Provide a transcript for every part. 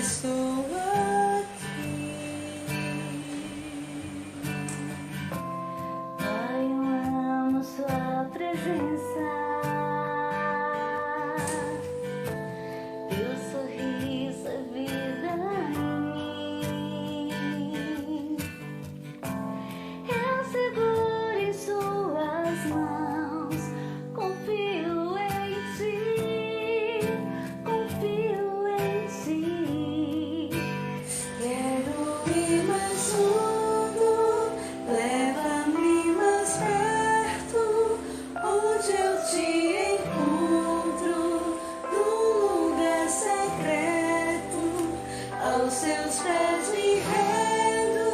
estou aqui. Pai, eu amo sua presença. Teu sorriso é vida em mim. Eu seguro em suas mãos, confio em ti, confio em ti. Quero ir mais fundo, leva-me mais perto, onde eu te encontro, num lugar secreto. Aos seus pés me rendo,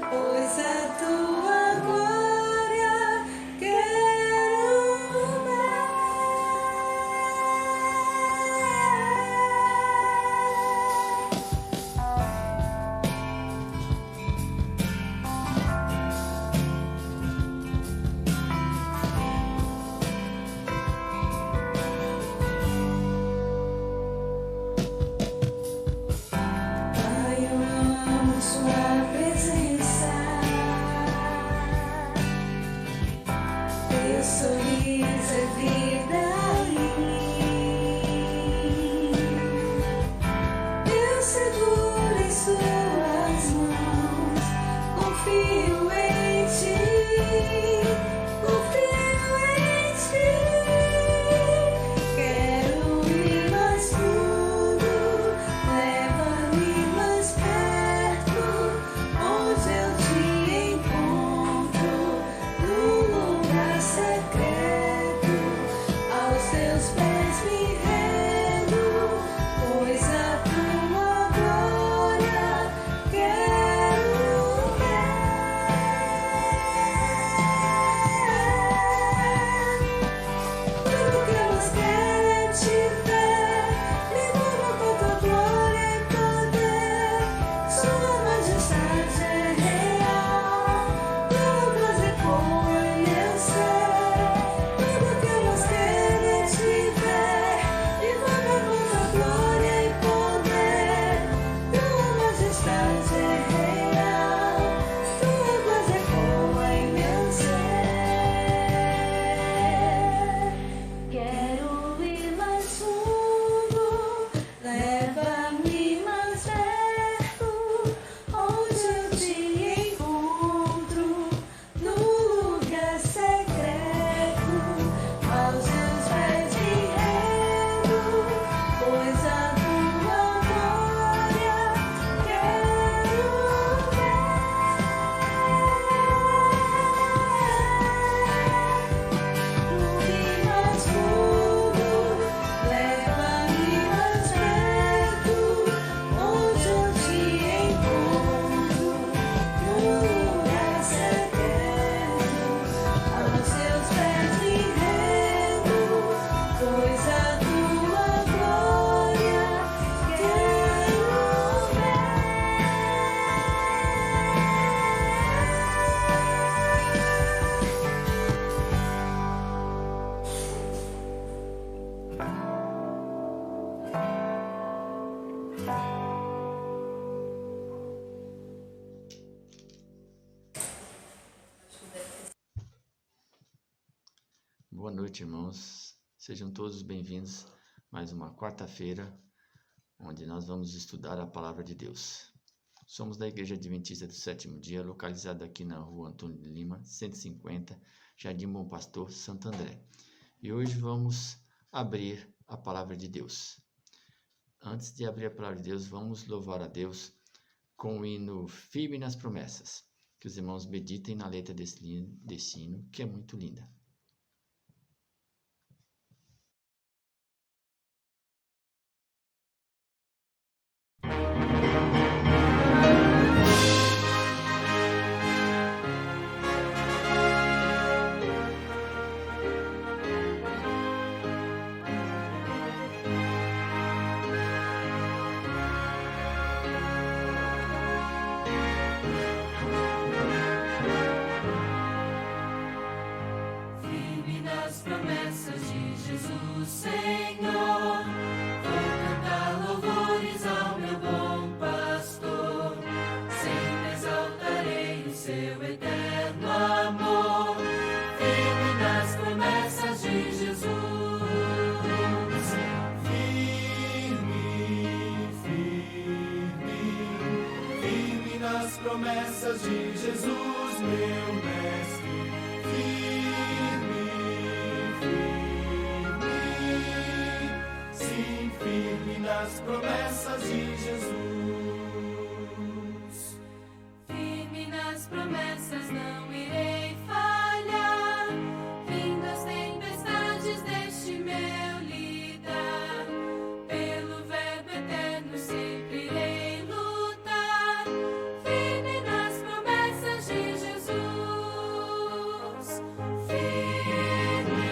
pois a tua glória quero ver. Pai, eu amo sua presença. Teu sorriso é vida em mim. Eu seguro em suas mãos, confio em ti, confio em ti. Quero ir mais fundo, leva-me mais perto, onde eu te encontro, num lugar secreto. Aos teus pés me rendo, pois a tua glória quero ver. Tudo que eu mais quero é te ver, me envolva com tua glória e poder. Sua majestade é real, tua voz ecoa em meu ser. Tudo que eu mais quero é te ver, me envolva com tua glória e poder. Tua majestade é real, tua voz ecoa em meu ser. Quero ir mais fundo, leva-me mais perto, onde eu te encontro, num lugar secreto. Aos teus pés me rendo, pois a tua glória quero ver. Ir mais fundo, leva-me mais perto, onde eu te encontro, num lugar secreto. Aos teus pés me rendo, pois a tua glória quero ver. Boa noite, irmãos. Sejam todos bem-vindos a mais uma quarta-feira, onde nós vamos estudar a Palavra de Deus. Somos da Igreja Adventista do Sétimo Dia, localizada aqui na Rua Antônio de Lima, 150, Jardim Bom Pastor, Santo André. E hoje vamos abrir a Palavra de Deus. Antes de abrir a Palavra de Deus, vamos louvar a Deus com o hino Firme nas Promessas. Que os irmãos meditem na letra desse hino, que é muito linda. promessas de Jesus, meu mestre. Firme, firme, sim, firme nas promessas de Jesus. Firme nas promessas, não irei falhar. Vindo as tempestades deste meu lidar, pelo verbo eterno sempre irei lutar. Firme nas promessas de Jesus. Firme,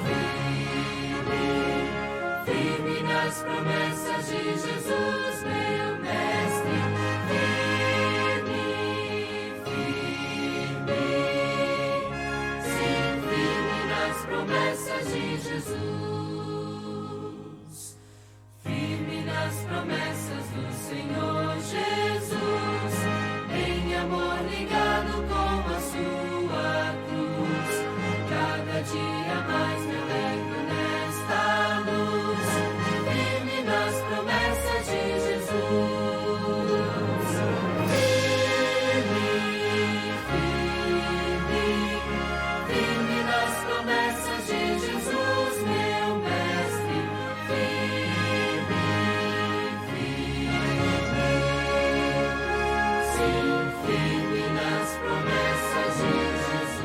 firme, firme nas promessas de Jesus, meu mestre. Firme, firme, sim, firme nas promessas de Jesus. Firme nas promessas do Senhor Jesus, em amor ligado com a sua cruz. Cada dia mais me alegro nesta luz. Firme nas promessas de Jesus. Firme, firme, firme nas promessas de Jesus, meu mestre. Firme, firme, sim, firme nas promessas de Jesus.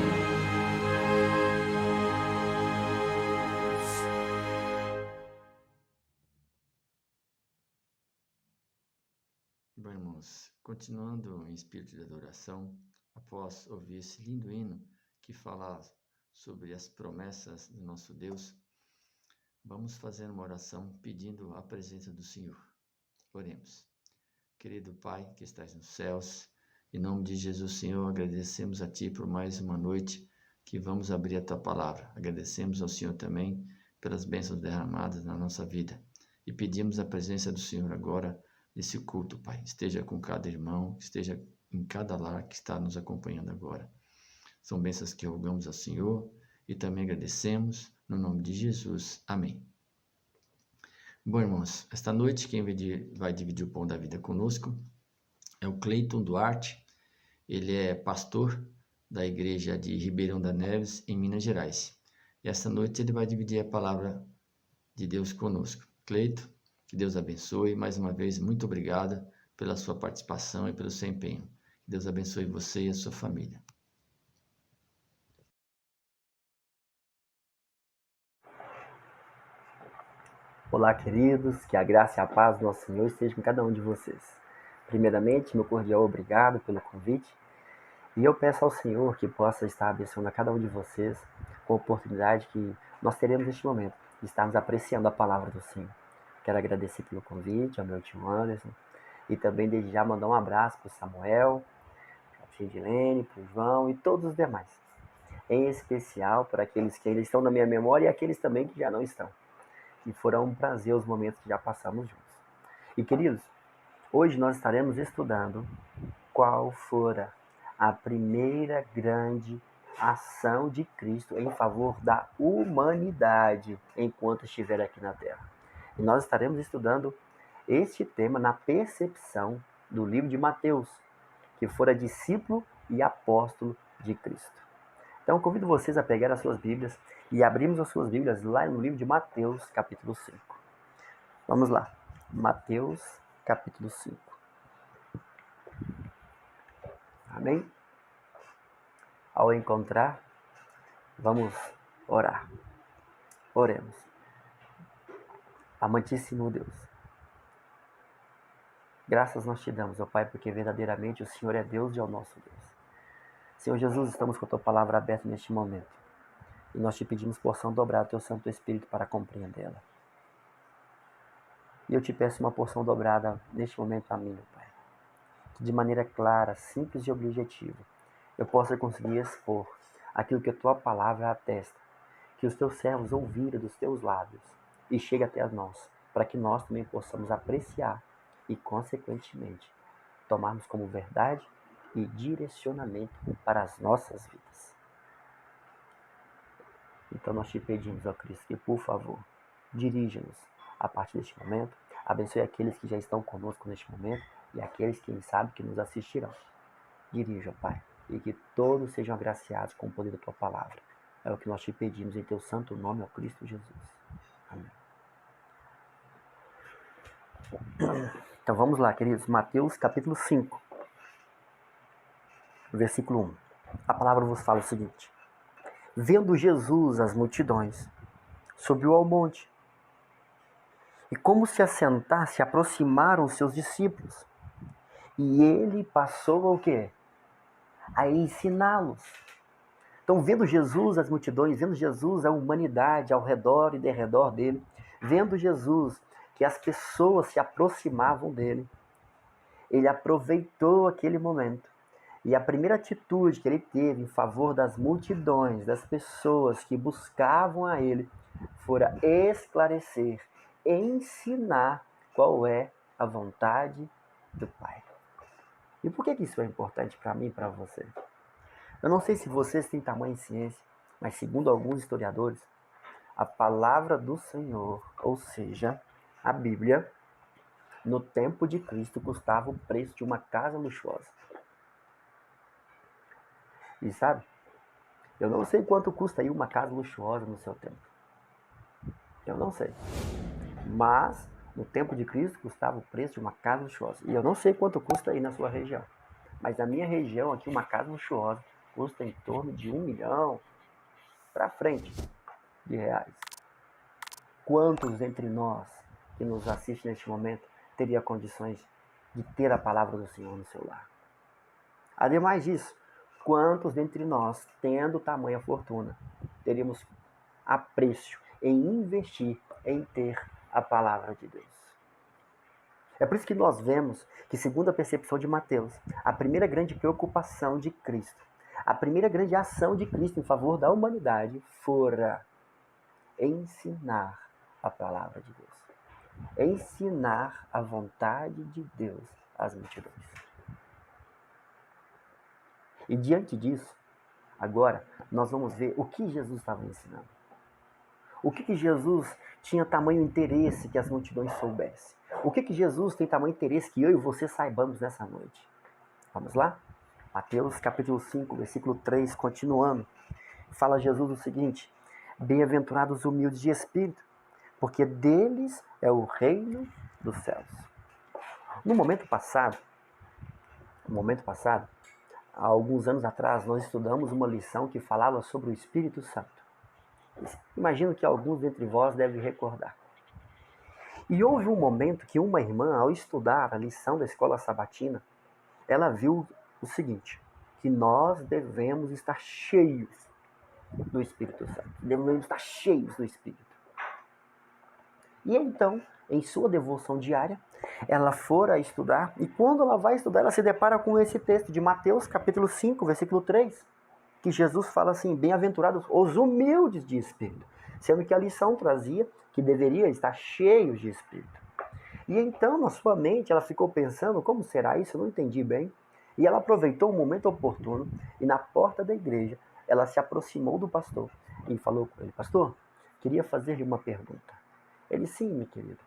Bom, irmãos, continuando em espírito de adoração, após ouvir esse lindo hino que fala sobre as promessas do nosso Deus, vamos fazer uma oração pedindo a presença do Senhor. Oremos. Querido Pai que estás nos céus, em nome de Jesus, Senhor, agradecemos a Ti por mais uma noite que vamos abrir a Tua palavra. Agradecemos ao Senhor também pelas bênçãos derramadas na nossa vida e pedimos a presença do Senhor agora nesse culto, Pai. Esteja com cada irmão, esteja em cada lar que está nos acompanhando agora. São bênçãos que rogamos ao Senhor e também agradecemos no nome de Jesus. Amém. Bom, irmãos, esta noite quem vai dividir o pão da vida conosco é o Cleiton Duarte. Ele é pastor da igreja de Ribeirão das Neves, em Minas Gerais. E esta noite ele vai dividir a palavra de Deus conosco. Cleiton, que Deus abençoe. Mais uma vez, muito obrigado pela sua participação e pelo seu empenho. Que Deus abençoe você e a sua família. Olá, queridos, que a graça e a paz do nosso Senhor esteja com cada um de vocês. Primeiramente, meu cordial obrigado pelo convite e eu peço ao Senhor que possa estar abençoando a cada um de vocês com a oportunidade que nós teremos neste momento de estarmos apreciando a palavra do Senhor. Quero agradecer pelo convite ao meu tio Anderson e também desde já mandar um abraço para o Samuel, para a tia Edilene, para o João e todos os demais. Em especial para aqueles que ainda estão na minha memória e aqueles também que já não estão. E foram um prazer os momentos que já passamos juntos. E queridos, hoje nós estaremos estudando qual fora a primeira grande ação de Cristo em favor da humanidade enquanto estiver aqui na Terra. E nós estaremos estudando este tema na percepção do livro de Mateus, que fora discípulo e apóstolo de Cristo. Então, convido vocês a pegar as suas Bíblias e abrirmos as suas Bíblias lá no livro de Mateus, capítulo 5. Vamos lá. Mateus, capítulo 5. Amém? Ao encontrar, vamos orar. Oremos. Amantíssimo Deus, graças nós te damos, ó Pai, porque verdadeiramente o Senhor é Deus e é o nosso Deus. Senhor Jesus, estamos com a Tua palavra aberta neste momento. E nós te pedimos porção dobrada do Teu Santo Espírito para compreendê-la. E eu te peço uma porção dobrada neste momento a mim, Pai. Que de maneira clara, simples e objetiva, eu possa conseguir expor aquilo que a Tua palavra atesta. Que os Teus servos ouviram dos Teus lábios e chegue até nós, para que nós também possamos apreciar e, consequentemente, tomarmos como verdade e direcionamento para as nossas vidas. Então nós te pedimos, ó Cristo, que por favor, dirija-nos a partir deste momento, abençoe aqueles que já estão conosco neste momento e aqueles que Ele sabe que nos assistirão. Dirija, Pai, e que todos sejam agraciados com o poder da Tua palavra. É o que nós te pedimos em Teu santo nome, ó Cristo Jesus. Amém. Então vamos lá, queridos. Mateus capítulo 5, versículo 1. A palavra vos fala o seguinte: vendo Jesus as multidões, subiu ao monte, e como se assentar, se aproximaram os seus discípulos. E ele passou a quê? A ensiná-los. Então, vendo Jesus as multidões, vendo Jesus a humanidade ao redor e derredor dele, vendo Jesus que as pessoas se aproximavam dele, ele aproveitou aquele momento. E a primeira atitude que ele teve em favor das multidões, das pessoas que buscavam a ele, fora esclarecer, ensinar qual é a vontade do Pai. E por que isso é importante para mim e para você? Eu não sei se vocês têm tamanha ciência, mas segundo alguns historiadores, a palavra do Senhor, ou seja, a Bíblia, no tempo de Cristo custava o preço de uma casa luxuosa. E sabe, eu não sei quanto custa aí uma casa luxuosa no seu tempo. Eu não sei. Mas no tempo de Cristo custava o preço de uma casa luxuosa. E eu não sei quanto custa aí na sua região. Mas na minha região aqui uma casa luxuosa custa em torno de 1 milhão para frente de reais. Quantos entre nós que nos assistem neste momento teria condições de ter a palavra do Senhor no seu lar? Ademais disso, quantos dentre nós, tendo tamanha fortuna, teríamos apreço em investir em ter a palavra de Deus? É por isso que nós vemos que, segundo a percepção de Mateus, a primeira grande preocupação de Cristo, a primeira grande ação de Cristo em favor da humanidade fora ensinar a palavra de Deus. Ensinar a vontade de Deus às multidões. E diante disso, agora, nós vamos ver o que Jesus estava ensinando. O que Jesus tinha tamanho interesse que as multidões soubessem. O que Jesus tem tamanho interesse que eu e você saibamos nessa noite. Vamos lá? Mateus capítulo 5, versículo 3, continuando. Fala Jesus o seguinte: bem-aventurados os humildes de espírito, porque deles é o reino dos céus. No momento passado, há alguns anos atrás, nós estudamos uma lição que falava sobre o Espírito Santo. Imagino que alguns dentre vós devem recordar. E houve um momento que uma irmã, ao estudar a lição da escola sabatina, ela viu o seguinte, que nós devemos estar cheios do Espírito Santo. Devemos estar cheios do Espírito. E então, em sua devoção diária, ela fora estudar, e quando ela vai estudar, ela se depara com esse texto de Mateus, capítulo 5, versículo 3, que Jesus fala assim: bem-aventurados os humildes de espírito, sendo que a lição trazia que deveria estar cheios de espírito. E então, na sua mente, ela ficou pensando, como será isso? Eu não entendi bem. E ela aproveitou o momento oportuno, e na porta da igreja, ela se aproximou do pastor e falou com ele: pastor, queria fazer-lhe uma pergunta. Ele: sim, meu querido.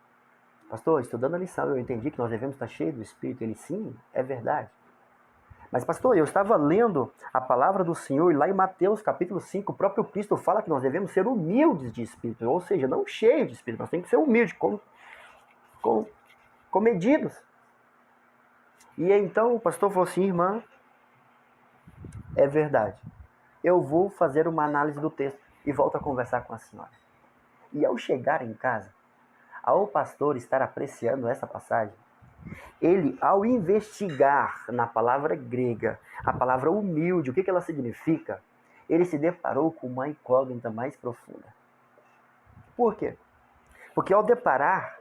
Pastor, estudando a lição, eu entendi que nós devemos estar cheios do Espírito. Ele: sim, é verdade. Mas, pastor, eu estava lendo a palavra do Senhor, e lá em Mateus capítulo 5, o próprio Cristo fala que nós devemos ser humildes de espírito, ou seja, não cheios de espírito, nós temos que ser humildes, comedidos. E então o pastor falou assim: irmã, é verdade, eu vou fazer uma análise do texto e volto a conversar com a senhora. E ao chegar em casa, ao pastor estar apreciando essa passagem, ele, ao investigar na palavra grega, a palavra humilde, o que ela significa, ele se deparou com uma incógnita mais profunda. Por quê? Porque ao deparar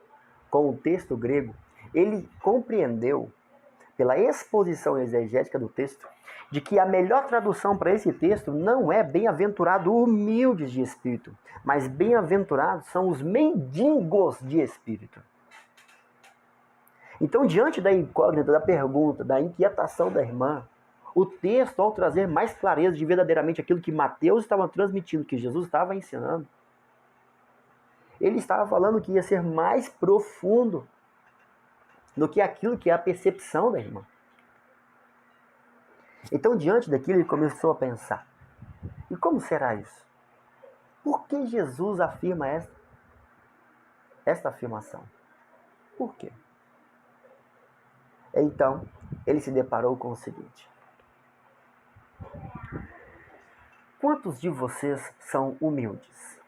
com o texto grego, ele compreendeu, pela exposição exegética do texto, de que a melhor tradução para esse texto não é bem-aventurado humildes de espírito, mas bem-aventurados são os mendigos de espírito. Então, diante da incógnita, da pergunta, da inquietação da irmã, o texto, ao trazer mais clareza de verdadeiramente aquilo que Mateus estava transmitindo, que Jesus estava ensinando, ele estava falando que ia ser mais profundo. do que aquilo que é a percepção da irmã. Então, diante daquilo, ele começou a pensar: e como será isso? Por que Jesus afirma esta afirmação? Por quê? Então, ele se deparou com o seguinte: quantos de vocês são humildes?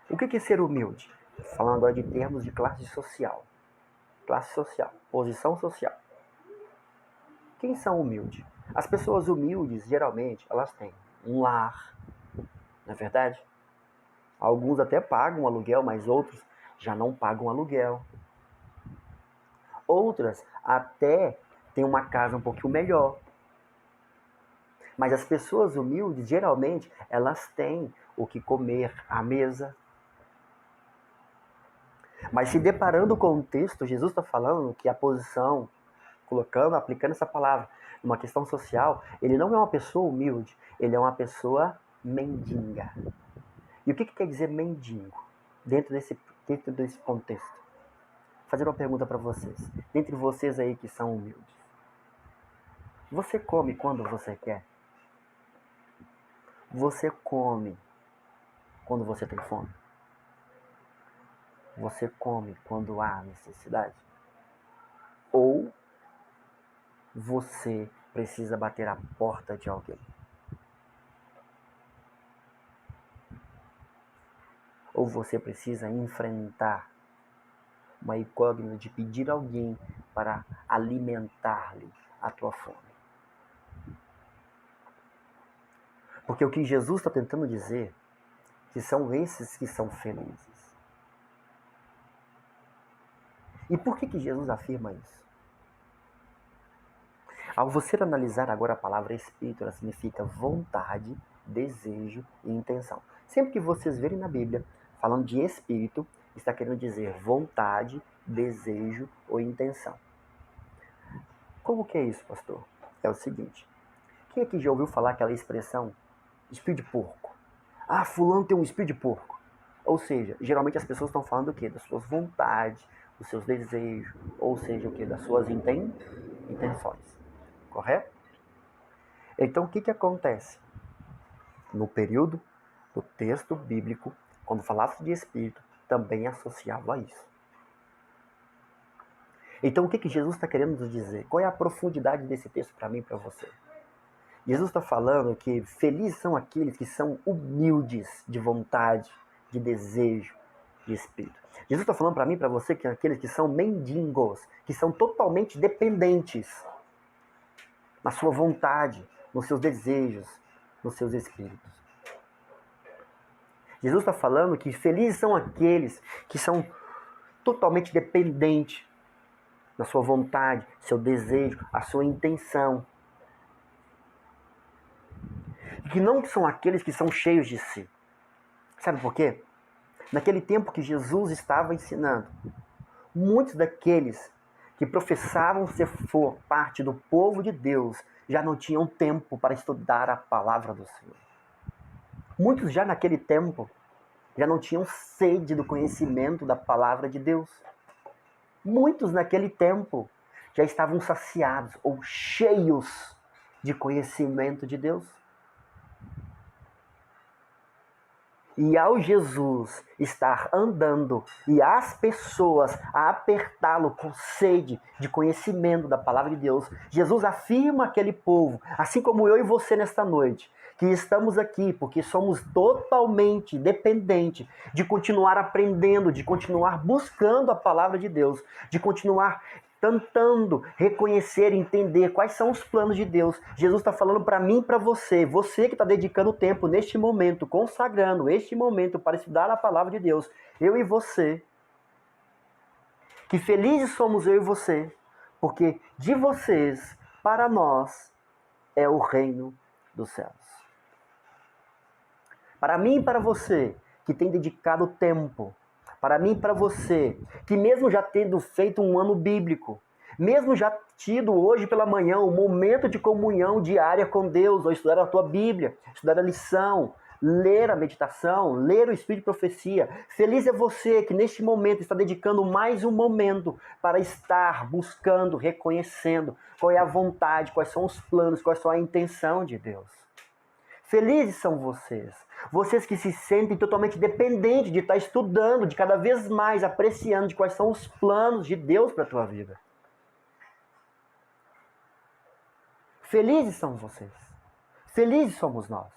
O que é ser humilde? Falando agora de termos de classe social. Classe social, posição social. Quem são humildes? As pessoas humildes, geralmente, elas têm um lar, não é verdade? Alguns até pagam aluguel, mas outros já não pagam aluguel. Outras até têm uma casa um pouquinho melhor. Mas as pessoas humildes, geralmente, elas têm o que comer à mesa. Mas se deparando com o texto, Jesus está falando que a posição, aplicando essa palavra, numa questão social, ele não é uma pessoa humilde, ele é uma pessoa mendiga. E o que quer dizer mendigo dentro desse contexto? Vou fazer uma pergunta para vocês. Entre vocês aí que são humildes, você come quando você quer? Você come quando você tem fome? Você come quando há necessidade? Ou você precisa bater a porta de alguém? Ou você precisa enfrentar uma incógnita de pedir a alguém para alimentar-lhe a tua fome? Porque o que Jesus está tentando dizer que são esses que são felizes. E por que Jesus afirma isso? Ao você analisar agora a palavra espírito, ela significa vontade, desejo e intenção. Sempre que vocês verem na Bíblia, falando de espírito, está querendo dizer vontade, desejo ou intenção. Como que é isso, pastor? É o seguinte: quem aqui já ouviu falar aquela expressão espírito de porco? Ah, fulano tem um espírito de porco. Ou seja, geralmente as pessoas estão falando o quê? Das suas vontades, dos seus desejos, ou seja, o quê? Das suas intenções. Correto? Então, o que acontece? No período do texto bíblico, quando falava de espírito, também associava a isso. Então, o que Jesus está querendo nos dizer? Qual é a profundidade desse texto para mim e para você? Jesus está falando que felizes são aqueles que são humildes de vontade, de desejo, de espírito. Jesus está falando para mim e para você que aqueles que são mendigos, que são totalmente dependentes na sua vontade, nos seus desejos, nos seus espíritos. Jesus está falando que felizes são aqueles que são totalmente dependentes na sua vontade, seu desejo, a sua intenção. E que não são aqueles que são cheios de si. Sabe por quê? Naquele tempo que Jesus estava ensinando, muitos daqueles que professavam ser parte do povo de Deus já não tinham tempo para estudar a palavra do Senhor. Muitos já naquele tempo já não tinham sede do conhecimento da palavra de Deus. Muitos naquele tempo já estavam saciados ou cheios de conhecimento de Deus. E ao Jesus estar andando e as pessoas a apertá-lo com sede de conhecimento da palavra de Deus, Jesus afirma àquele povo, assim como eu e você nesta noite, que estamos aqui porque somos totalmente dependentes de continuar aprendendo, de continuar buscando a palavra de Deus, de continuar tentando reconhecer e entender quais são os planos de Deus. Jesus está falando para mim e para você, você que está dedicando tempo neste momento, consagrando este momento para estudar a palavra de Deus, eu e você, que felizes somos eu e você, porque de vocês, para nós, é o reino dos céus. Para mim e para você, que tem dedicado tempo, para mim e para você, que mesmo já tendo feito um ano bíblico, mesmo já tido hoje pela manhã um momento de comunhão diária com Deus, ou estudar a tua Bíblia, estudar a lição, ler a meditação, ler o Espírito de Profecia. Feliz é você que neste momento está dedicando mais um momento para estar buscando, reconhecendo qual é a vontade, quais são os planos, qual é a intenção de Deus. Felizes são vocês. Vocês que se sentem totalmente dependentes de estar estudando, de cada vez mais apreciando de quais são os planos de Deus para a tua vida. Felizes são vocês. Felizes somos nós.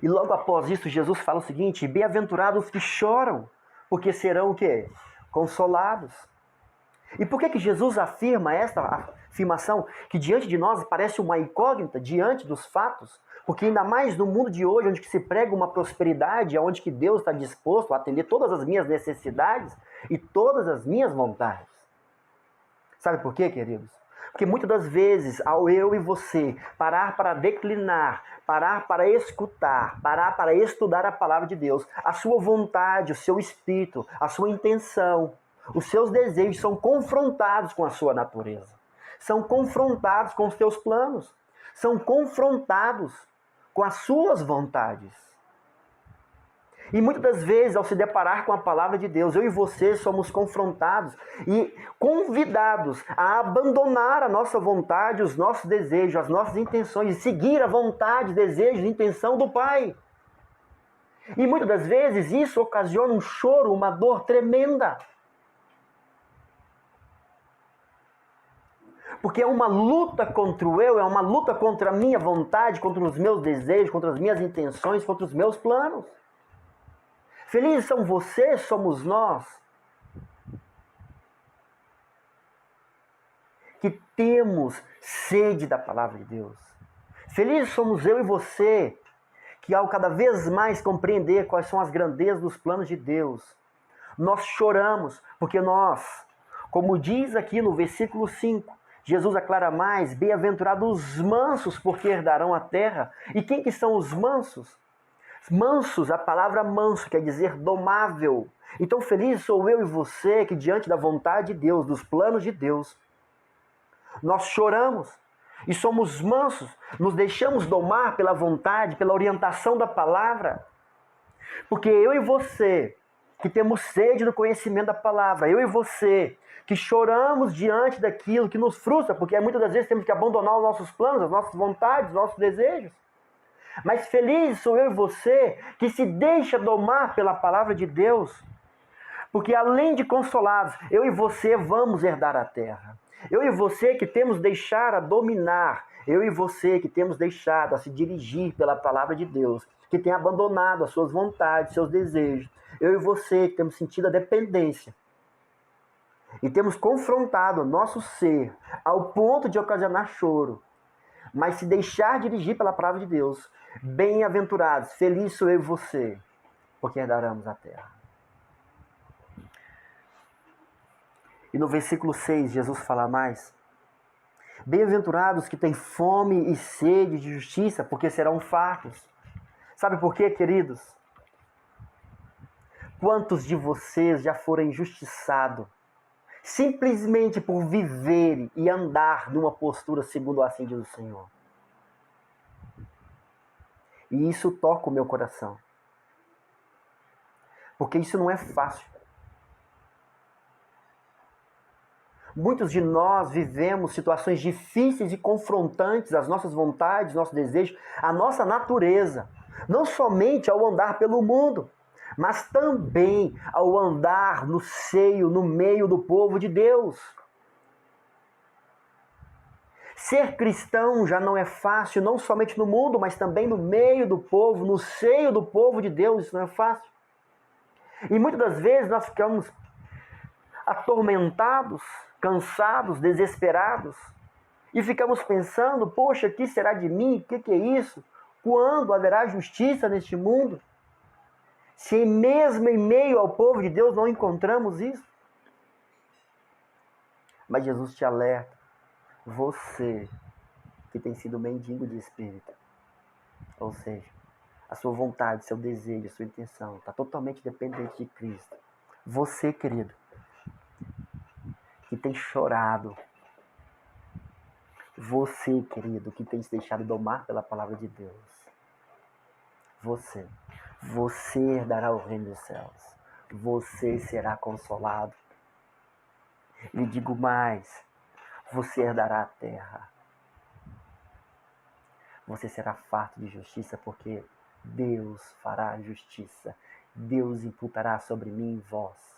E logo após isso, Jesus fala o seguinte: bem-aventurados que choram, porque serão o quê? Consolados. E por que Jesus afirma esta afirmação que diante de nós parece uma incógnita, diante dos fatos? Porque ainda mais no mundo de hoje, onde que se prega uma prosperidade, onde que Deus está disposto a atender todas as minhas necessidades e todas as minhas vontades. Sabe por quê, queridos? Porque muitas das vezes, ao eu e você parar para declinar, parar para escutar, parar para estudar a palavra de Deus, a sua vontade, o seu espírito, a sua intenção, os seus desejos são confrontados com a sua natureza. São confrontados com os seus planos. São confrontados com as suas vontades. E muitas das vezes, ao se deparar com a palavra de Deus, eu e você somos confrontados e convidados a abandonar a nossa vontade, os nossos desejos, as nossas intenções, e seguir a vontade, desejo e intenção do Pai. E muitas das vezes isso ocasiona um choro, uma dor tremenda. Porque é uma luta contra o eu, é uma luta contra a minha vontade, contra os meus desejos, contra as minhas intenções, contra os meus planos. Felizes são vocês, somos nós, que temos sede da palavra de Deus. Felizes somos eu e você, que ao cada vez mais compreender quais são as grandezas dos planos de Deus, nós choramos, porque nós, como diz aqui no versículo 5, Jesus aclara mais: bem-aventurados os mansos, porque herdarão a terra. E quem que são os mansos? Mansos, a palavra manso quer dizer domável. Então feliz sou eu e você que diante da vontade de Deus, dos planos de Deus, nós choramos e somos mansos, nos deixamos domar pela vontade, pela orientação da palavra. Porque eu e você que temos sede do conhecimento da palavra, eu e você que choramos diante daquilo que nos frustra, porque muitas das vezes temos que abandonar os nossos planos, as nossas vontades, os nossos desejos. Mas feliz sou eu e você que se deixa domar pela palavra de Deus, porque além de consolados, eu e você vamos herdar a terra. Eu e você que temos deixado a dominar, eu e você que temos deixado a se dirigir pela palavra de Deus, que tem abandonado as suas vontades, seus desejos. Eu e você que temos sentido a dependência e temos confrontado o nosso ser ao ponto de ocasionar choro, mas se deixar dirigir pela palavra de Deus, bem-aventurados, feliz sou eu e você, porque herdaremos a terra. E no versículo 6, Jesus fala mais: bem-aventurados que têm fome e sede de justiça, porque serão fartos. Sabe por quê, queridos? Quantos de vocês já foram injustiçados simplesmente por viver e andar numa postura segundo assim diz o Senhor? E isso toca o meu coração. Porque isso não é fácil. Muitos de nós vivemos situações difíceis e confrontantes às nossas vontades, nossos desejos, à nossa natureza. Não somente ao andar pelo mundo, mas também ao andar no seio, no meio do povo de Deus. Ser cristão já não é fácil, não somente no mundo, mas também no meio do povo, no seio do povo de Deus, isso não é fácil. E muitas das vezes nós ficamos atormentados, cansados, desesperados, e ficamos pensando: poxa, o que será de mim? O que é isso? Quando haverá justiça neste mundo? Se mesmo em meio ao povo de Deus não encontramos isso? Mas Jesus te alerta: você que tem sido mendigo de espírito, ou seja, a sua vontade, seu desejo, a sua intenção está totalmente dependente de Cristo. Você, querido, que tem chorado, você, querido, que tem se deixado domar pela palavra de Deus, Você. Você herdará o reino dos céus. Você será consolado. Lhe digo mais, você herdará a terra. Você será farto de justiça, porque Deus fará justiça. Deus imputará sobre mim e vós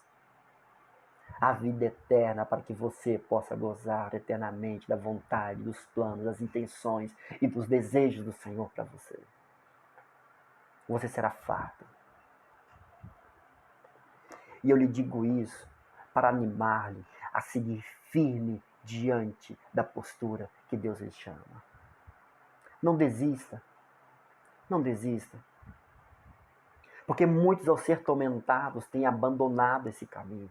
a vida eterna, para que você possa gozar eternamente da vontade, dos planos, das intenções e dos desejos do Senhor para você. Você será farto. E eu lhe digo isso para animar-lhe a seguir firme diante da postura que Deus lhe chama. Não desista. Não desista. Porque muitos, ao ser tormentados, têm abandonado esse caminho.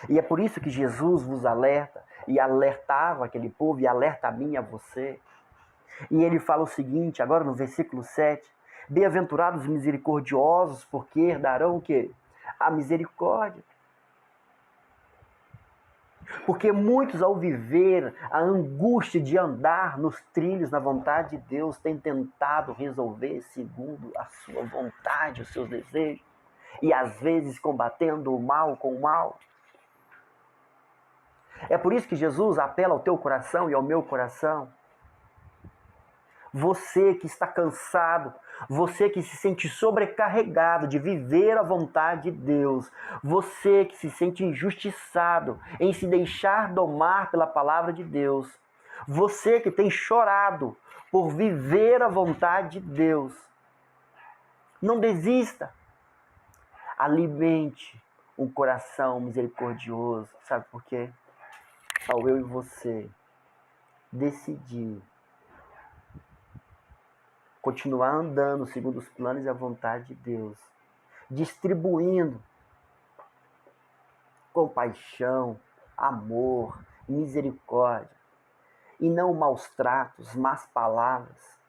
E é por isso que Jesus vos alerta, e alertava aquele povo, e alerta a mim e a você. E ele fala o seguinte, agora no versículo 7, bem-aventurados os misericordiosos, porque herdarão o quê? A misericórdia. Porque muitos, ao viver a angústia de andar nos trilhos na vontade de Deus, têm tentado resolver segundo a sua vontade, os seus desejos, e às vezes combatendo o mal com o mal. É por isso que Jesus apela ao teu coração e ao meu coração. Você que está cansado, você que se sente sobrecarregado de viver a vontade de Deus, você que se sente injustiçado em se deixar domar pela palavra de Deus, você que tem chorado por viver a vontade de Deus, não desista. Alimente um coração misericordioso. Sabe por quê? Ao eu e você decidir continuar andando segundo os planos e a vontade de Deus, distribuindo compaixão, amor, misericórdia, e não maus tratos, más palavras.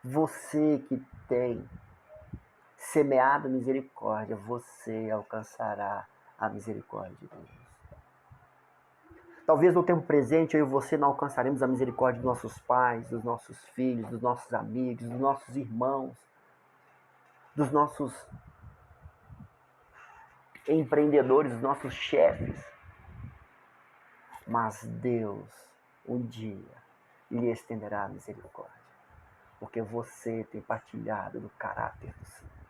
Você que tem semeado misericórdia, você alcançará a misericórdia de Deus. Talvez no tempo presente eu e você não alcançaremos a misericórdia dos nossos pais, dos nossos filhos, dos nossos amigos, dos nossos irmãos, dos nossos empreendedores, dos nossos chefes. Mas Deus, um dia, lhe estenderá a misericórdia, porque você tem partilhado do caráter do Senhor.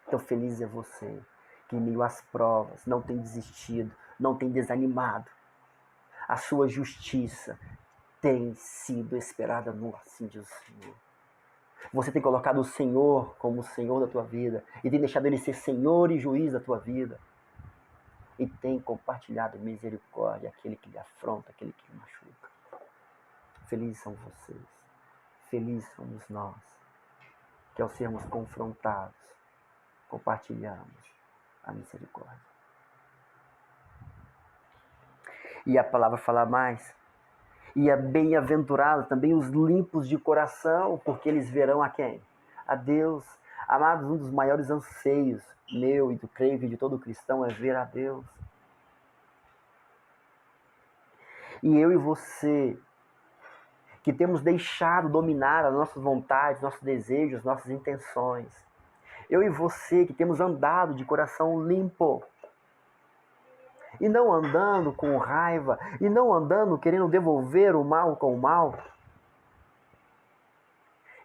Então feliz é você que em meio às provas não tem desistido, não tem desanimado. A sua justiça tem sido esperada no assim diz o Senhor. Você tem colocado o Senhor como o Senhor da tua vida e tem deixado Ele ser Senhor e juiz da tua vida. E tem compartilhado misericórdia àquele que lhe afronta, àquele que lhe machuca. Felizes são vocês, felizes somos nós, que ao sermos confrontados, compartilhamos a misericórdia. E a palavra fala mais. E é bem-aventurado também os limpos de coração, porque eles verão a quem? A Deus. Amados, um dos maiores anseios meu e do creio e de todo cristão é ver a Deus. E eu e você, que temos deixado dominar as nossas vontades, nossos desejos, nossas intenções. Eu e você, que temos andado de coração limpo. E não andando com raiva, e não andando querendo devolver o mal com o mal,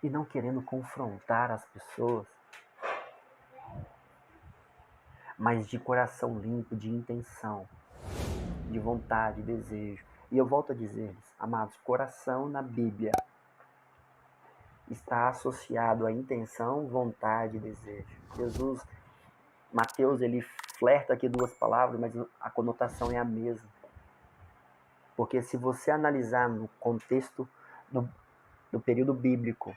e não querendo confrontar as pessoas, mas de coração limpo, de intenção, de vontade, desejo. E eu volto a dizer-lhes, amados, coração na Bíblia está associado à intenção, vontade e desejo. Jesus, Mateus, ele flerta aqui duas palavras, mas a conotação é a mesma. Porque se você analisar no contexto do período bíblico,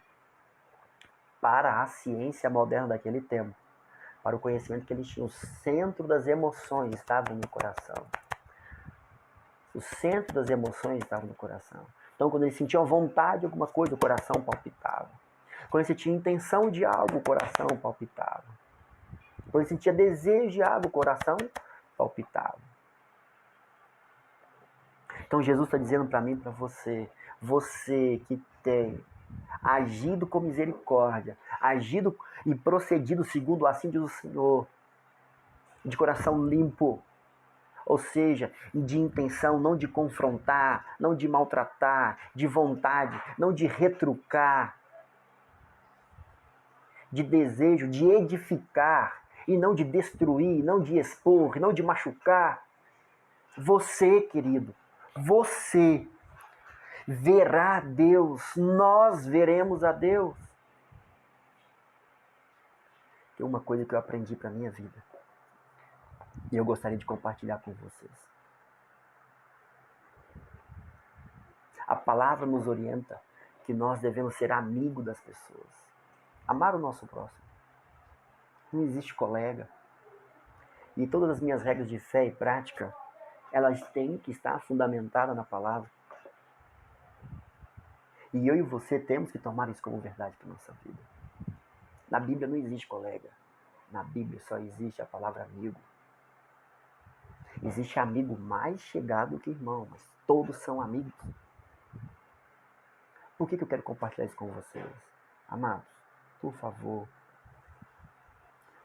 para a ciência moderna daquele tempo, para o conhecimento que eles tinham, o centro das emoções estava no coração. O centro das emoções estava no coração. Então, quando eles sentiam vontade de alguma coisa, o coração palpitava. Quando eles tinham intenção de algo, o coração palpitava. Quando ele sentia desejo de algo, o coração palpitava. Então Jesus está dizendo para mim e para você, Você que tem agido com misericórdia, agido e procedido segundo assim diz o Senhor, de coração limpo, ou seja, de intenção, não de confrontar, não de maltratar, de vontade, não de retrucar, de desejo de edificar e não de destruir, não de expor, não de machucar. Você, querido, você verá a Deus, nós veremos a Deus. Tem uma coisa que eu aprendi para minha vida e eu gostaria de compartilhar com vocês. A palavra nos orienta que nós devemos ser amigo das pessoas, amar o nosso próximo. Não existe colega. E todas as minhas regras de fé e prática, elas têm que estar fundamentadas na palavra. E eu e você temos que tomar isso como verdade para a nossa vida. Na Bíblia não existe colega. Na Bíblia só existe a palavra amigo. Existe amigo mais chegado que irmão, mas todos são amigos. Por que eu quero compartilhar isso com vocês? Amados, por favor,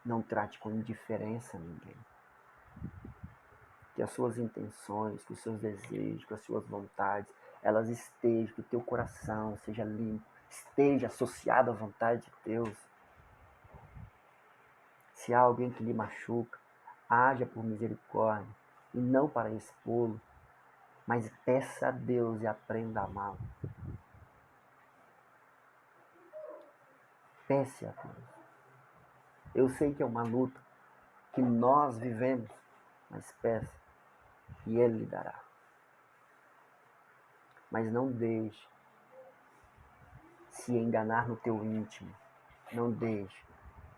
não trate com indiferença ninguém. Que as suas intenções, que os seus desejos, que as suas vontades, elas estejam, que o teu coração seja limpo, esteja associado à vontade de Deus. Se há alguém que lhe machuca, haja por misericórdia e não para expô-lo, mas peça a Deus e aprenda a amá-lo. Peça a Deus. Eu sei que é uma luta que nós vivemos, mas peça e Ele lhe dará. Mas não deixe se enganar no teu íntimo. Não deixe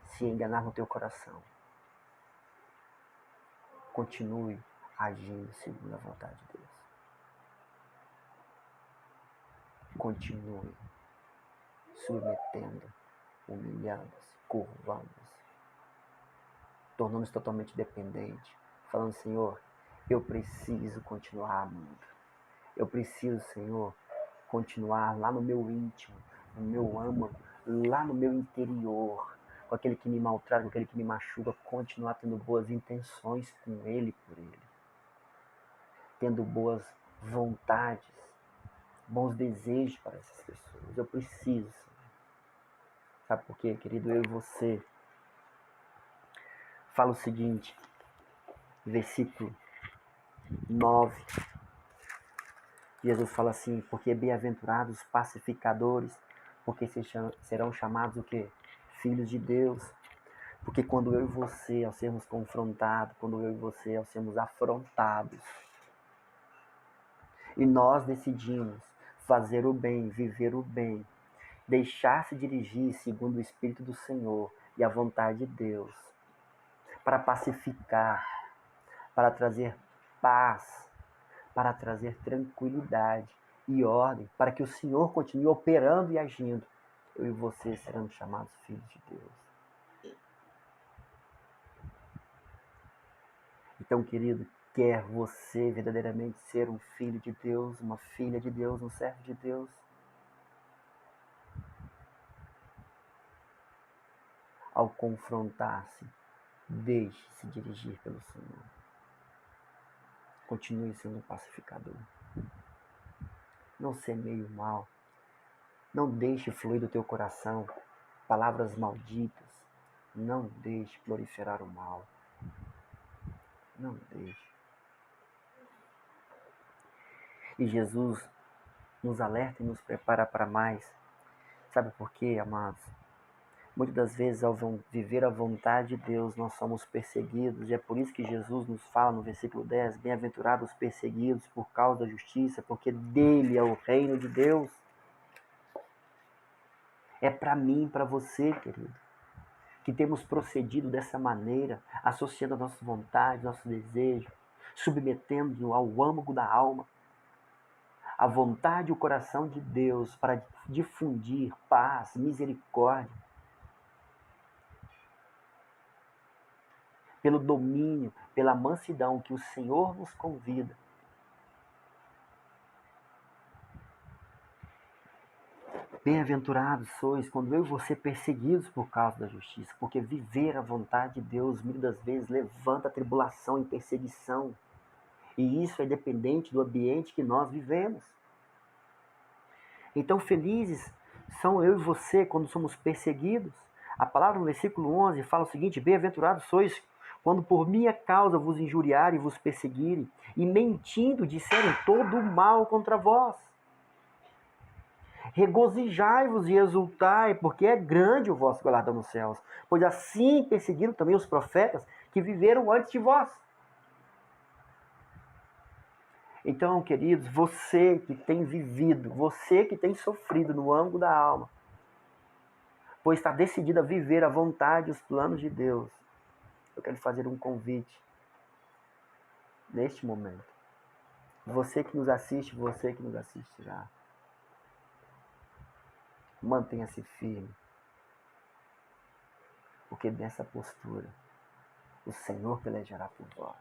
se enganar no teu coração. Continue agindo segundo a vontade de Deus. Continue submetendo, humilhando-se, curvando-se, tornando-se totalmente dependente, falando, Senhor, eu preciso continuar amando. Eu preciso, Senhor, continuar lá no meu íntimo, no meu âmago, lá no meu interior, com aquele que me maltrata, com aquele que me machuca, continuar tendo boas intenções com Ele, por Ele. Tendo boas vontades, bons desejos para essas pessoas. Eu preciso, Senhor. Sabe por quê, querido? Eu e você. Fala o seguinte, versículo 9. Jesus fala assim, porque bem-aventurados os pacificadores, porque serão chamados o quê? Filhos de Deus. Porque quando eu e você, ao sermos confrontados, quando eu e você, ao sermos afrontados, e nós decidimos fazer o bem, viver o bem, deixar-se dirigir segundo o Espírito do Senhor e a vontade de Deus, para pacificar, para trazer paz, para trazer tranquilidade e ordem, para que o Senhor continue operando e agindo, eu e você seremos chamados filhos de Deus. Então, querido, quer você verdadeiramente ser um filho de Deus, uma filha de Deus, um servo de Deus? Ao confrontar-se, deixe-se dirigir pelo Senhor. Continue sendo um pacificador. Não semeie o mal. Não deixe fluir do teu coração palavras malditas. Não deixe proliferar o mal. Não deixe. E Jesus nos alerta e nos prepara para mais. Sabe por quê, amados? Muitas das vezes, ao viver a vontade de Deus, nós somos perseguidos. E é por isso que Jesus nos fala no versículo 10, bem-aventurados os perseguidos por causa da justiça, porque dele é o reino de Deus. É para mim, para você, querido, que temos procedido dessa maneira, associando a nossa vontade, nosso desejo, submetendo-nos ao âmago da alma, a vontade e o coração de Deus para difundir paz, misericórdia, pelo domínio, pela mansidão que o Senhor nos convida. Bem-aventurados sois quando eu e você perseguidos por causa da justiça, porque viver a vontade de Deus muitas das vezes levanta a tribulação e perseguição. E isso é dependente do ambiente que nós vivemos. Então felizes são eu e você quando somos perseguidos. A palavra no versículo 11 fala o seguinte: bem-aventurados sois quando por minha causa vos injuriarem e vos perseguirem, e mentindo disserem todo o mal contra vós. Regozijai-vos e exultai, porque é grande o vosso galardão nos céus, pois assim perseguiram também os profetas que viveram antes de vós. Então, queridos, você que tem vivido, você que tem sofrido no âmago da alma, pois está decidido a viver a vontade e os planos de Deus, eu quero fazer um convite neste momento. Você que nos assiste, você que nos assistirá, mantenha-se firme, porque nessa postura o Senhor pelejará por vós.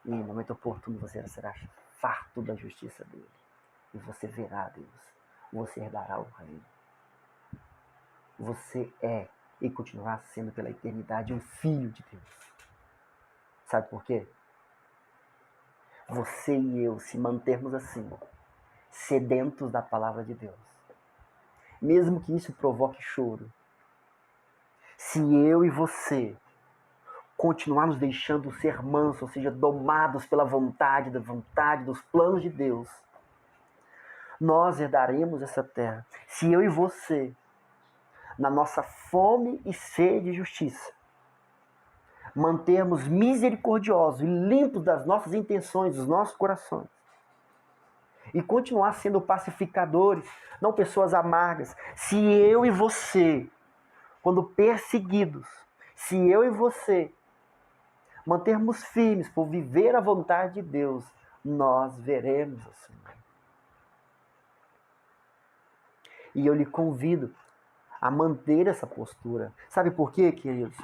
E no momento oportuno você será farto da justiça dele. E você verá Deus. Você herdará o reino. Você é e continuará sendo pela eternidade um filho de Deus. Sabe por quê? Você e eu, se mantermos assim, sedentos da palavra de Deus, mesmo que isso provoque choro, se eu e você continuarmos deixando ser mansos, ou seja, domados pela vontade, dos planos de Deus, nós herdaremos essa terra. Se eu e você, na nossa fome e sede de justiça, mantermos misericordiosos e limpos das nossas intenções, dos nossos corações, e continuar sendo pacificadores, não pessoas amargas. Se eu e você, quando perseguidos, se eu e você mantermos firmes por viver a vontade de Deus, nós veremos o Senhor. E eu lhe convido a manter essa postura. Sabe por quê, queridos?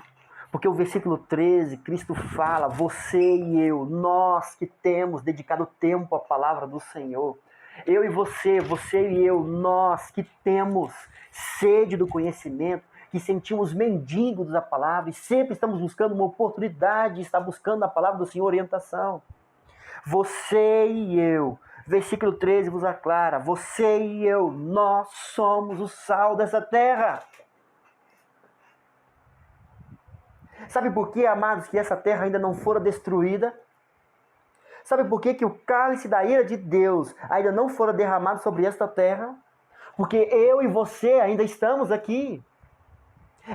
Porque o versículo 13, Cristo fala, você e eu, nós que temos dedicado tempo à palavra do Senhor, eu e você, você e eu, nós que temos sede do conhecimento, que sentimos mendigos da palavra e sempre estamos buscando uma oportunidade de estar buscando na palavra do Senhor orientação. Você e eu, versículo 13 vos aclara, você e eu, nós somos o sal dessa terra. Sabe por que, amados, que essa terra ainda não fora destruída? Sabe por que o cálice da ira de Deus ainda não fora derramado sobre esta terra? Porque eu e você ainda estamos aqui.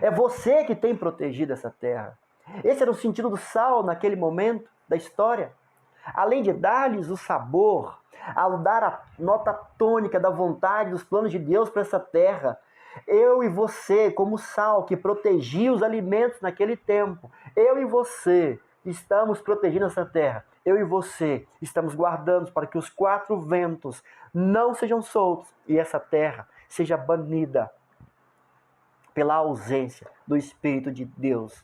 É você que tem protegido essa terra. Esse era o sentido do sal naquele momento da história. Além de dar-lhes o sabor, ao dar a nota tônica da vontade, dos planos de Deus para essa terra, eu e você, como sal que protegia os alimentos naquele tempo, eu e você estamos protegendo essa terra. Eu e você estamos guardando para que os quatro ventos não sejam soltos e essa terra seja banida pela ausência do Espírito de Deus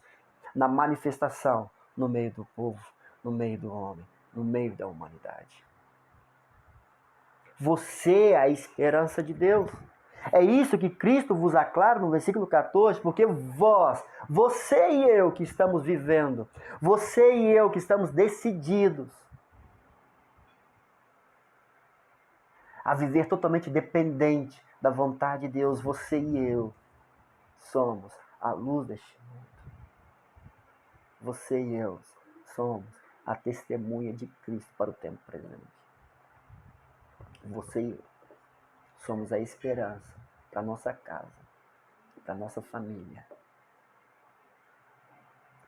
na manifestação no meio do povo, no meio do homem, no meio da humanidade. Você é a esperança de Deus. É isso que Cristo vos aclara no versículo 14, porque vós, você e eu que estamos vivendo, você e eu que estamos decididos a viver totalmente dependente da vontade de Deus, você e eu somos a luz deste mundo. Você e eu somos a testemunha de Cristo para o tempo presente. Você e eu somos a esperança para a nossa casa, para a nossa família,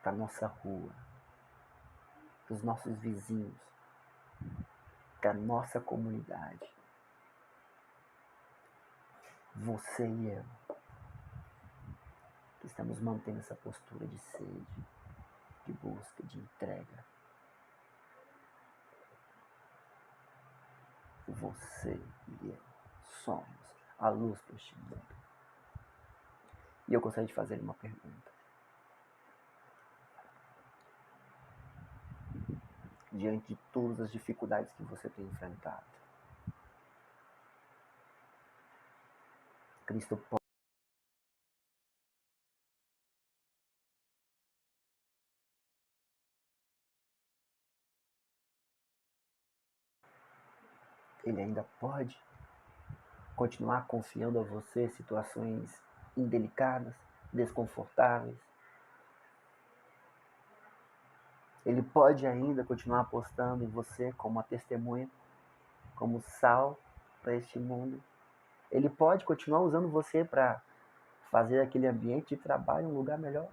para a nossa rua, para os nossos vizinhos, para a nossa comunidade. Você e eu, que estamos mantendo essa postura de sede, de busca, de entrega. Você e eu somos a luz para este mundo. E eu gostaria de fazer uma pergunta. Diante de todas as dificuldades que você tem enfrentado, Cristo pode. Ele ainda pode continuar confiando a você situações indelicadas, desconfortáveis. Ele pode ainda continuar apostando em você como uma testemunha, como sal para este mundo. Ele pode continuar usando você para fazer aquele ambiente de trabalho um lugar melhor.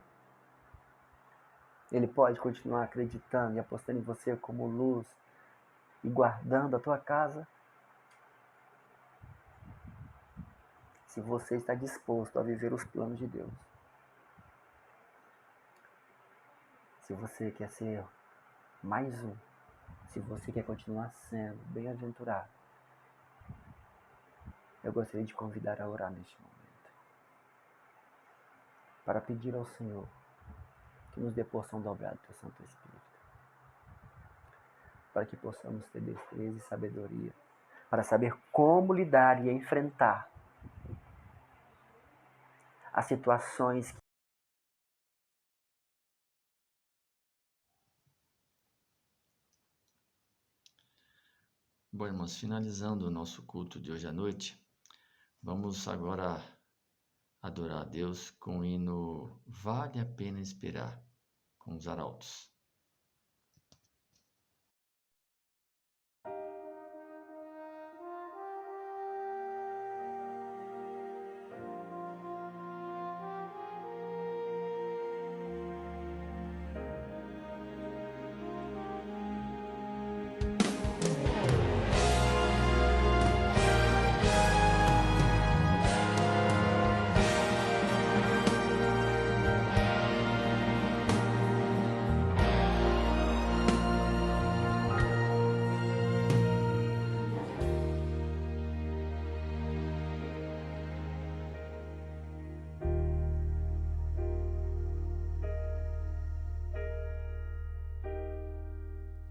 Ele pode continuar acreditando e apostando em você como luz e guardando a tua casa. Se você está disposto a viver os planos de Deus. Se você quer ser mais um, se você quer continuar sendo bem-aventurado, eu gostaria de convidar a orar neste momento, para pedir ao Senhor que nos dê porção dobrada do Teu Santo Espírito, para que possamos ter destreza e sabedoria, para saber como lidar e enfrentar as situações que Bom, irmãos, finalizando o nosso culto de hoje à noite, vamos agora adorar a Deus com o hino Vale a Pena Esperar, com os arautos.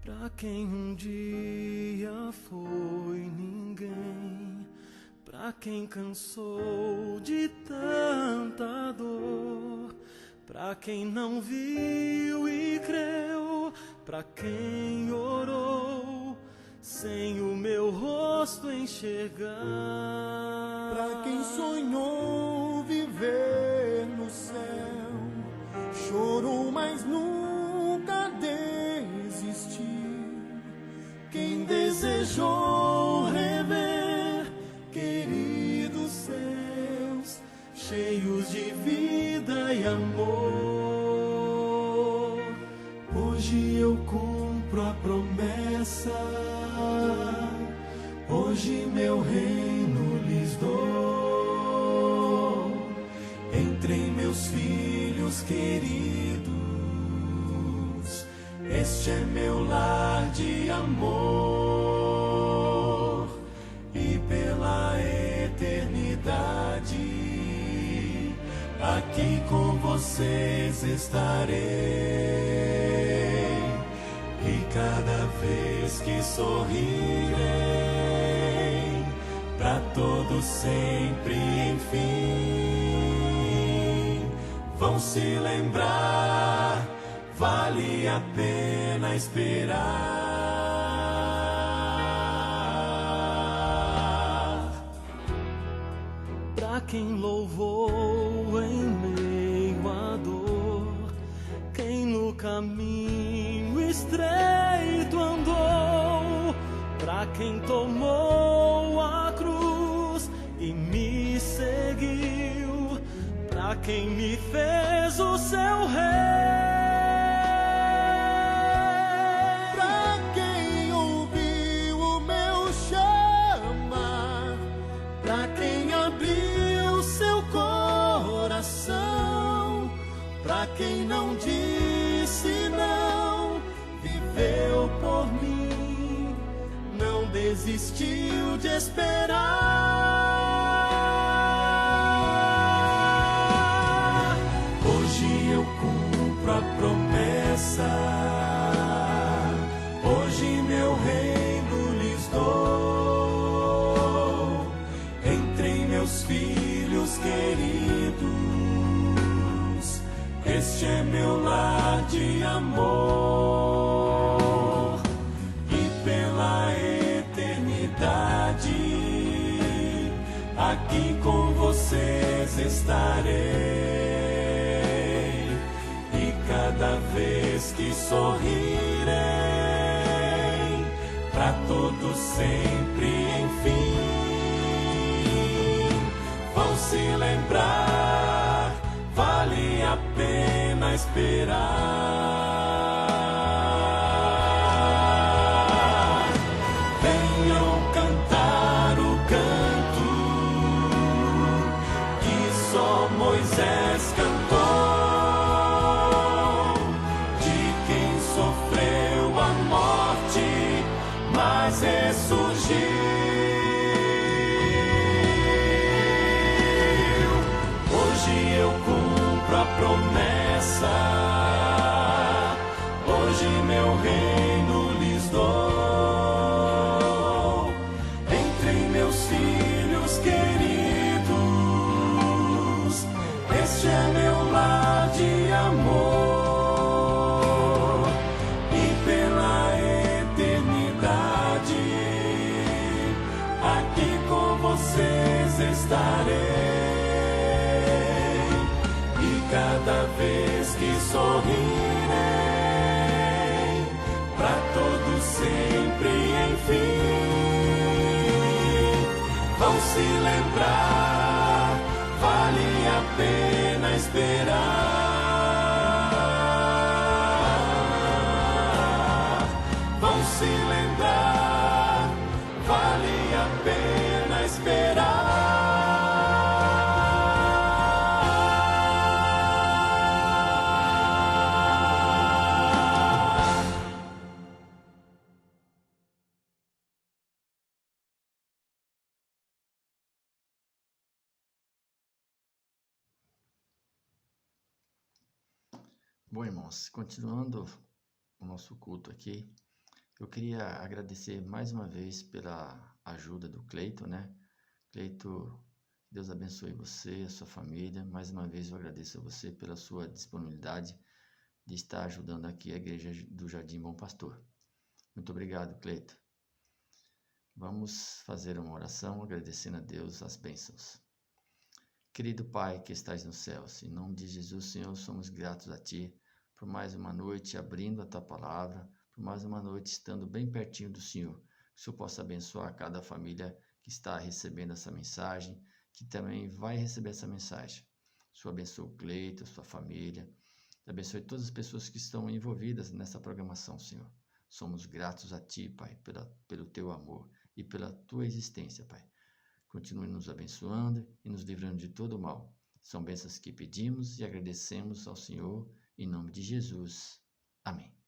Pra quem um dia foi ninguém, pra quem cansou de tanta dor, pra quem não viu e creu, pra quem orou sem o meu rosto enxergar, Pra quem sonhou viver no céu, chorou, mas nunca desistiu. Quem desejou rever queridos céus, cheios de vida e amor, hoje eu cumpro a promessa. Hoje meu reino lhes dou, entre meus filhos queridos, este é meu lar de amor, e pela eternidade aqui com vocês estarei, e cada vez que sorrirei, pra todos sempre, enfim, vão se lembrar, vale a pena esperar. Pra quem louvou em meio à dor, quem no caminho estreito andou, pra quem tomou a cruz e me seguiu, pra quem me fez o seu rei, Pra quem ouviu o meu chamar, pra quem abriu seu coração, pra quem não disse não, viveu por mim, não desistiu de esperar. Hoje eu cumpro a promessa, hoje meu reino lhes dou, entre meus filhos filhos queridos, este é meu lar de amor, e pela eternidade aqui com vocês estarei. E cada vez que sorrirei, pra todos sempre, enfim, vão se lembrar, vale a pena esperar. Venham cantar o canto que só Moisés cantou, mas ressurgiu. Hoje eu cumpro a promessa, hoje meu reino lhes dou. Entre meus filhos queridos, este é meu lar de amor. Vocês estarei, e cada vez que sorrirei, pra todos sempre, enfim, vão se lembrar, vale a pena esperar. Vão se lembrar, vale a pena esperar. Bom, irmãos, continuando o nosso culto aqui, eu queria agradecer mais uma vez pela ajuda do Cleito, né? Cleito, Deus abençoe você, a sua família. Mais uma vez eu agradeço a você pela sua disponibilidade de estar ajudando aqui a Igreja do Jardim Bom Pastor. Muito obrigado, Cleito. Vamos fazer uma oração agradecendo a Deus as bênçãos. Querido Pai que estás nos céus, em nome de Jesus, Senhor, somos gratos a Ti por mais uma noite abrindo a Tua Palavra, por mais uma noite estando bem pertinho do Senhor. Que o Senhor possa abençoar cada família que está recebendo essa mensagem, que também vai receber essa mensagem. O Senhor abençoe o Cleito, a sua família, abençoe todas as pessoas que estão envolvidas nessa programação, Senhor. Somos gratos a Ti, Pai, pelo Teu amor e pela Tua existência, Pai. Continue nos abençoando e nos livrando de todo o mal. São bênçãos que pedimos e agradecemos ao Senhor, em nome de Jesus. Amém.